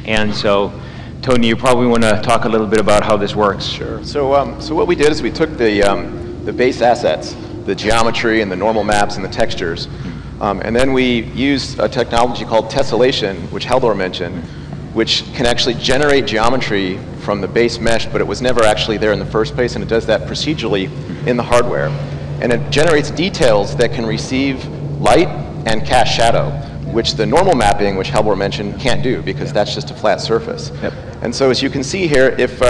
And so, Tony, you probably want to talk a little bit about how this works. Sure. So what we did is we took the base assets, the geometry and the normal maps and the textures, and then we used a technology called tessellation, which Haldor mentioned, which can actually generate geometry from the base mesh, but it was never actually there in the first place, and it does that procedurally in the hardware. And it generates details that can receive light and cast shadow, which the normal mapping, which Haldor mentioned, can't do, because that's just a flat surface. Yep. And so as you can see here, if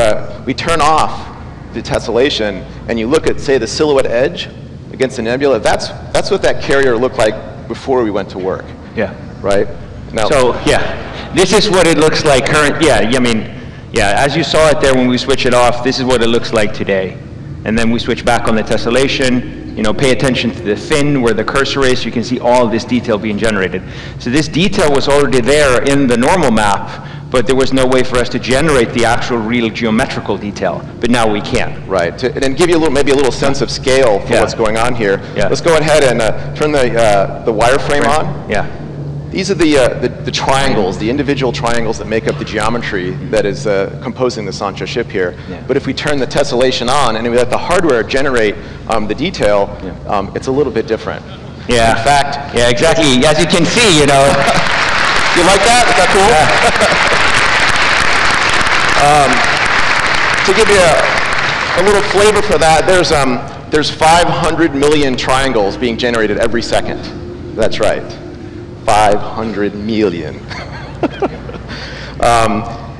we turn off the tessellation and you look at, say, the silhouette edge against the nebula, that's what that carrier looked like before we went to work. Yeah. Right? Now, So, yeah, this is what it looks like as you saw it there when we switch it off, this is what it looks like today. And then we switch back on the tessellation, pay attention to the fin where the cursor is, you can see all this detail being generated. So this detail was already there in the normal map, but there was no way for us to generate the actual real geometrical detail, but now we can. Right, and give you maybe a little sense of scale for what's going on here. Yeah. Let's go ahead and turn the wireframe on. Yeah. These are the triangles, the individual triangles that make up the geometry that is composing the Sancho ship here. Yeah. But if we turn the tessellation on and we let the hardware generate the detail, it's a little bit different. Yeah. In fact, yeah, exactly. As you can see, you like that? Is that cool? To give you a little flavor for that, there's 500 million triangles being generated every second. That's right. 500 million.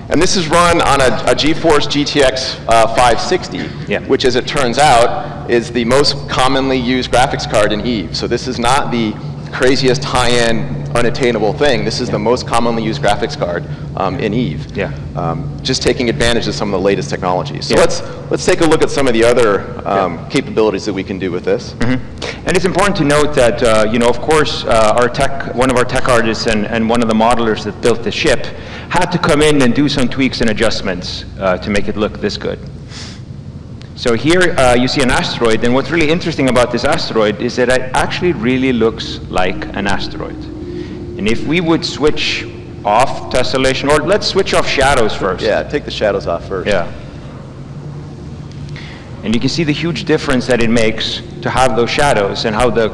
And this is run on a GeForce GTX 560, which, as it turns out, is the most commonly used graphics card in Eve. So this is not the craziest high-end, unattainable thing. This is the most commonly used graphics card in Eve. Yeah. Just taking advantage of some of the latest technologies. So let's take a look at some of the other capabilities that we can do with this. And it's important to note that, of course, one of our tech artists and one of the modelers that built the ship had to come in and do some tweaks and adjustments to make it look this good. So here you see an asteroid, and what's really interesting about this asteroid is that it actually really looks like an asteroid. And if we would switch off tessellation, or let's switch off shadows first. Yeah, take the shadows off first. Yeah. And you can see the huge difference that it makes to have those shadows and how the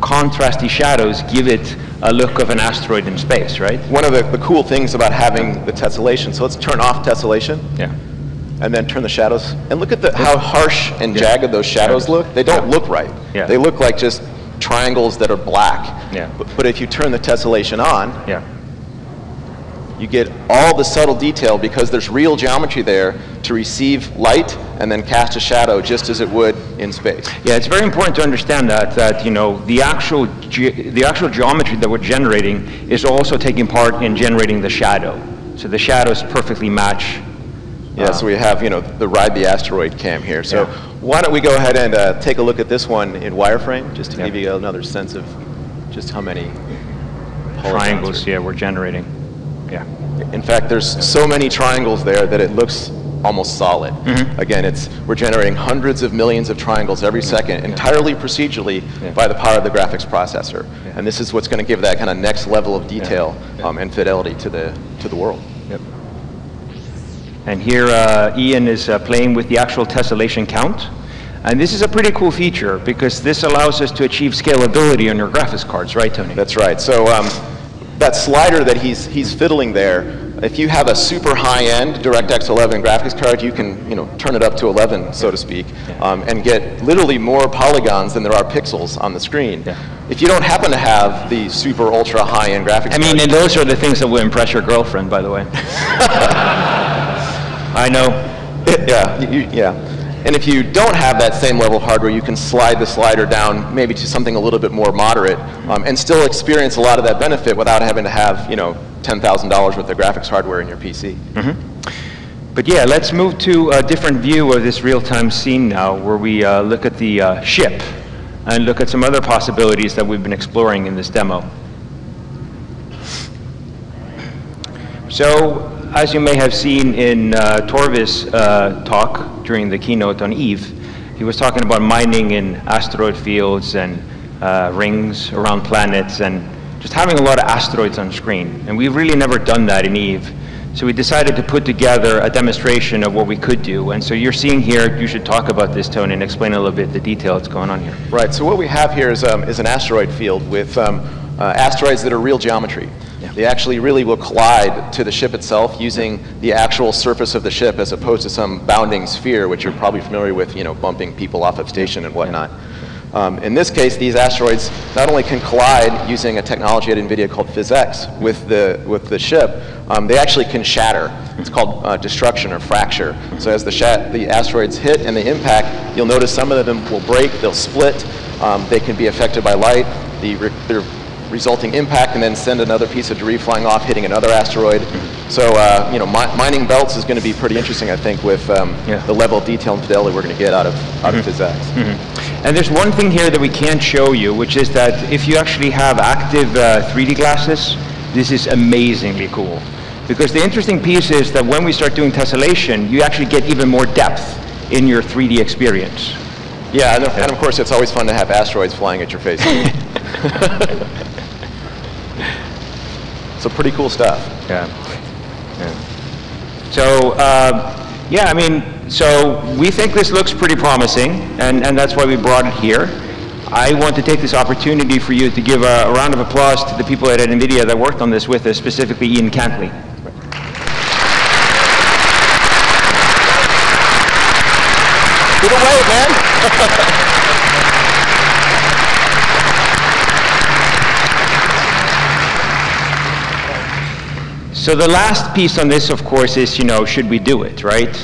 contrasty shadows give it a look of an asteroid in space, right? One of the cool things about having the tessellation, so let's turn off tessellation. Yeah. And then turn the shadows. And look at how harsh and jagged those shadows look. They don't look right. Yeah. They look like just triangles that are black. Yeah. But if you turn the tessellation on, yeah, you get all the subtle detail because there's real geometry there to receive light and then cast a shadow just as it would in space. Yeah, it's very important to understand that the actual geometry that we're generating is also taking part in generating the shadow. So the shadows perfectly match. Yeah, so we have the Ride the Asteroid Cam here. So why don't we go ahead and take a look at this one in wireframe just to give you another sense of just how many triangles we're generating. Yeah. In fact, there's so many triangles there that it looks almost solid. Again, we're generating hundreds of millions of triangles every second, entirely procedurally by the power of the graphics processor. And this is what's going to give that kind of next level of detail and fidelity to the world. Yep. And here Ian is playing with the actual tessellation count. And this is a pretty cool feature because this allows us to achieve scalability on your graphics cards, right, Tony? That's right. So that slider that he's fiddling there, if you have a super high-end DirectX 11 graphics card, you can turn it up to 11, so to speak, and get literally more polygons than there are pixels on the screen. If you don't happen to have the super ultra high-end graphics card, and those are the things that will impress your girlfriend, by the way. I know. Yeah. And if you don't have that same level of hardware, you can slide the slider down maybe to something a little bit more moderate and still experience a lot of that benefit without having to have $10,000 worth of graphics hardware in your PC. But yeah, let's move to a different view of this real-time scene now, where we look at the ship and look at some other possibilities that we've been exploring in this demo. So, as you may have seen in Torvis' talk during the keynote on Eve, he was talking about mining in asteroid fields and rings around planets and just having a lot of asteroids on screen. And we've really never done that in Eve. So we decided to put together a demonstration of what we could do. And so you're seeing here, you should talk about this, Tony, and explain a little bit the detail that's going on here. Right, so what we have here is an asteroid field with asteroids that are real geometry. Yeah. They actually really will collide to the ship itself using the actual surface of the ship as opposed to some bounding sphere, which you're probably familiar with, you know, bumping people off of station and whatnot. In this case, these asteroids not only can collide using a technology at NVIDIA called PhysX with the ship, they actually can shatter. It's called destruction or fracture. So as the asteroids hit and they impact, you'll notice some of them will break, they'll split, they can be affected by light, the resulting impact, and then send another piece of debris flying off, hitting another asteroid. So you know, mining belts is going to be pretty interesting, I think, with the level of detail and fidelity we're going to get out of PhysX. And there's one thing here that we can't show you, which is that if you actually have active 3D glasses, this is amazingly cool. Because the interesting piece is that when we start doing tessellation, you actually get even more depth in your 3D experience. Yeah, and of course it's always fun to have asteroids flying at your face. So pretty cool stuff. Yeah. So, yeah, I mean, so we think this looks pretty promising, and that's why we brought it here. I want to take this opportunity for you to give a round of applause to the people at NVIDIA that worked on this with us, specifically Ian Cantley. Give it away, man! So the last piece on this, of course, is, you know, should we do it, right?